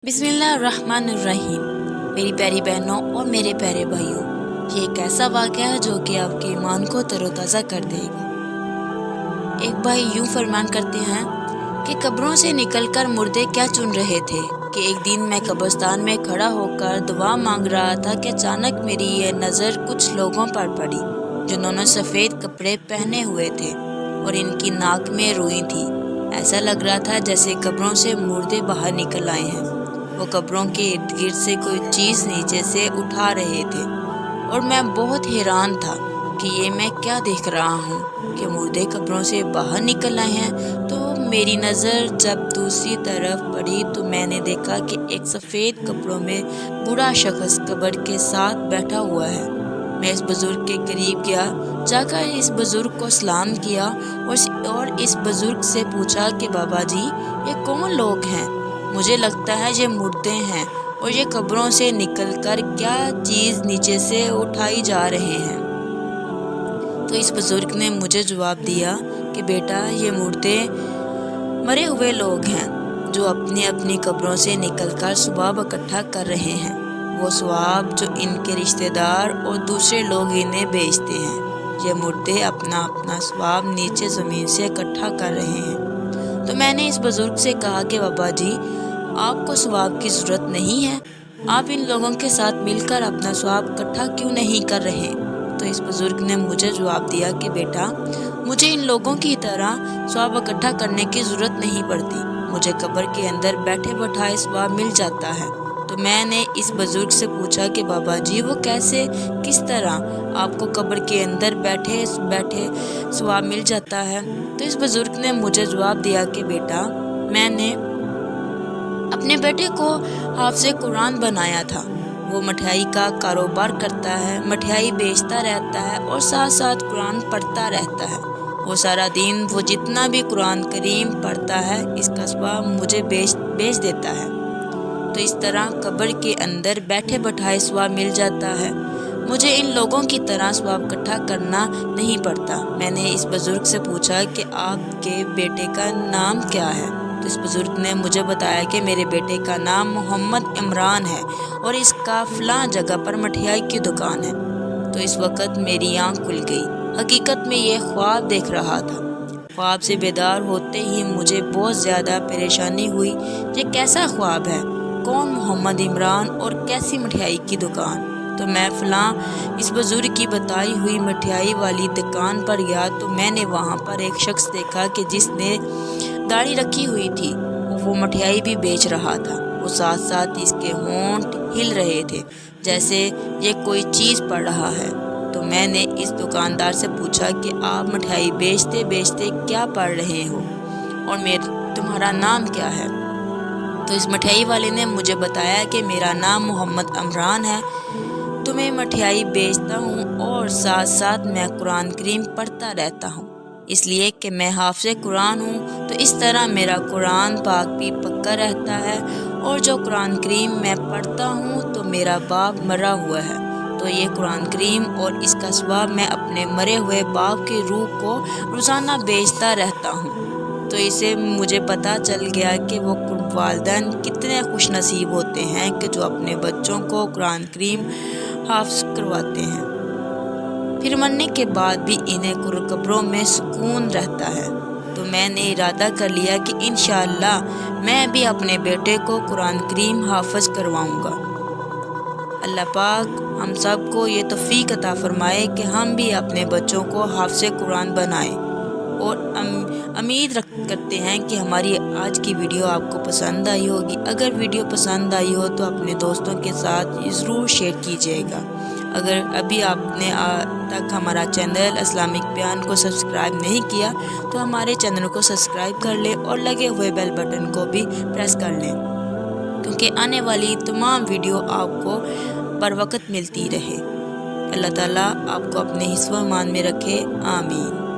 बिस्मिल्लाहिर्रहमानिर्रहीम। मेरी प्यारी बहनों और मेरे प्यारे भाइयों, ये एक ऐसा वाक़या है जो कि आपके ईमान को तरोताज़ा कर देगा। एक भाई यूं फरमान करते हैं कि कब्रों से निकलकर मुर्दे क्या चुन रहे थे कि एक दिन मैं कब्रिस्तान में खड़ा होकर दुआ मांग रहा था कि अचानक मेरी ये नज़र कुछ लोगों पर पड़ी जिन्होंने सफ़ेद कपड़े पहने हुए थे और इनकी नाक में रुई थी। ऐसा लग रहा था जैसे कब्रों से मुर्दे बाहर निकल आए हैं। वो कब्रों के इर्द गिर्द से कोई चीज़ नीचे से उठा रहे थे और मैं बहुत हैरान था कि ये मैं क्या देख रहा हूँ कि मुर्दे कब्रों से बाहर निकल आए हैं। तो मेरी नज़र जब दूसरी तरफ पड़ी तो मैंने देखा कि एक सफ़ेद कपड़ों में बूढ़ा शख्स कब्र के साथ बैठा हुआ है। मैं इस बुज़ुर्ग के करीब गया, जाकर इस बुज़ुर्ग को सलाम किया और इस बुज़ुर्ग से पूछा कि बाबा जी, ये कौन लोग हैं? मुझे लगता है ये मुर्दे हैं और ये कब्रों से निकलकर क्या चीज़ नीचे से उठाई जा रहे हैं। तो इस बुज़ुर्ग ने मुझे जवाब दिया कि बेटा, ये मुर्दे मरे हुए लोग हैं जो अपनी अपनी कब्रों से निकलकर सवाब इकट्ठा कर रहे हैं। वो सवाब जो इनके रिश्तेदार और दूसरे लोग इन्हें बेचते हैं। ये मुर्दे अपना अपना सवाब नीचे ज़मीन से इकट्ठा कर रहे हैं। तो मैंने इस बुज़ुर्ग से कहा कि बाबा जी, आपको सवाब की ज़रूरत नहीं है, आप इन लोगों के साथ मिलकर अपना सवाब इकट्ठा क्यों नहीं कर रहे? तो इस बुज़ुर्ग ने मुझे जवाब दिया कि बेटा, मुझे इन लोगों की तरह सवाब इकट्ठा करने की ज़रूरत नहीं पड़ती, मुझे कब्र के अंदर बैठे बैठाए सवाब मिल जाता है। तो मैंने इस बुज़ुर्ग से पूछा कि बाबा जी, वो कैसे, किस तरह आपको कब्र के अंदर बैठे बैठे सवाब मिल जाता है? तो इस बुज़ुर्ग ने मुझे जवाब दिया कि बेटा, मैंने अपने बेटे को हाफ़िज़े कुरान बनाया था। वो मठियाई का कारोबार करता है, मठियाई बेचता रहता है और साथ साथ कुरान पढ़ता रहता है। वो सारा दिन वो जितना भी कुरान करीम पढ़ता है, इसका सवाब मुझे बेच देता है। तो इस तरह कब्र के अंदर बैठे बैठाए सवाब मिल जाता है। मुझे इन लोगों की तरह सवाब इकट्ठा करना नहीं पड़ता। मैंने इस बुज़ुर्ग से पूछा कि आपके बेटे का नाम क्या है? तो इस बुज़ुर्ग ने मुझे बताया कि मेरे बेटे का नाम मोहम्मद इमरान है और इसका फ़लाँ जगह पर मठियाई की दुकान है। तो इस वक्त मेरी आँख खुल गई। हकीकत में ये ख्वाब देख रहा था। ख्वाब से बेदार होते ही मुझे बहुत ज़्यादा परेशानी हुई। ये कैसा ख्वाब है? कौन मोहम्मद इमरान और कैसी मठियाई की दुकान? तो मैं फ़लाँ इस बुज़ुर्ग की बताई हुई मठियाई वाली दुकान पर गया तो मैंने वहाँ पर एक शख्स देखा कि जिसने दाढ़ी रखी हुई थी। वो मठियाई भी बेच रहा था। वो साथ साथ इसके होंठ हिल रहे थे जैसे ये कोई चीज़ पढ़ रहा है। तो मैंने इस दुकानदार से पूछा कि आप मठियाई बेचते बेचते क्या पढ़ रहे हो और तुम्हारा नाम क्या है? तो इस मठियाई वाले ने मुझे बताया कि मेरा नाम मोहम्मद इमरान है, तो मैं मठियाई बेचता हूँ और साथ साथ मैं कुरान करीम पढ़ता रहता हूँ, इसलिए कि मैं हाफ़िज़े कुरान हूँ। तो इस तरह मेरा कुरान पाक भी पक्का रहता है और जो कुरान करीम मैं पढ़ता हूँ तो मेरा बाप मरा हुआ है, तो ये कुरान करीम और इसका सवाब मैं अपने मरे हुए बाप की रूह को रोज़ाना बेचता रहता हूँ। तो इसे मुझे पता चल गया कि वो वालिदैन कितने खुश नसीब होते हैं कि जो अपने बच्चों को कुरान करीम हाफ़िज़ करवाते हैं। फिर मरने के बाद भी इन्हें कब्रों में सुकून रहता है। तो मैंने इरादा कर लिया कि इंशाअल्लाह मैं भी अपने बेटे को कुरान करीम हाफ़िज़ करवाऊँगा। अल्लाह पाक हम सब को ये तौफ़ीक़ अता फ़रमाए कि हम भी अपने बच्चों को हाफ़िज़े कुरान बनाएं और उम्मीद करते हैं कि हमारी आज की वीडियो आपको पसंद आई होगी। अगर वीडियो पसंद आई हो तो अपने दोस्तों के साथ ज़रूर शेयर कीजिएगा। अगर अभी आपने तक हमारा चैनल इस्लामिक बयान को सब्सक्राइब नहीं किया तो हमारे चैनल को सब्सक्राइब कर लें और लगे हुए बेल बटन को भी प्रेस कर लें, क्योंकि आने वाली तमाम वीडियो आपको बर वक्त मिलती रहे। अल्लाह ताला आपको अपने हिस्से ईमान में रखे। आमीन।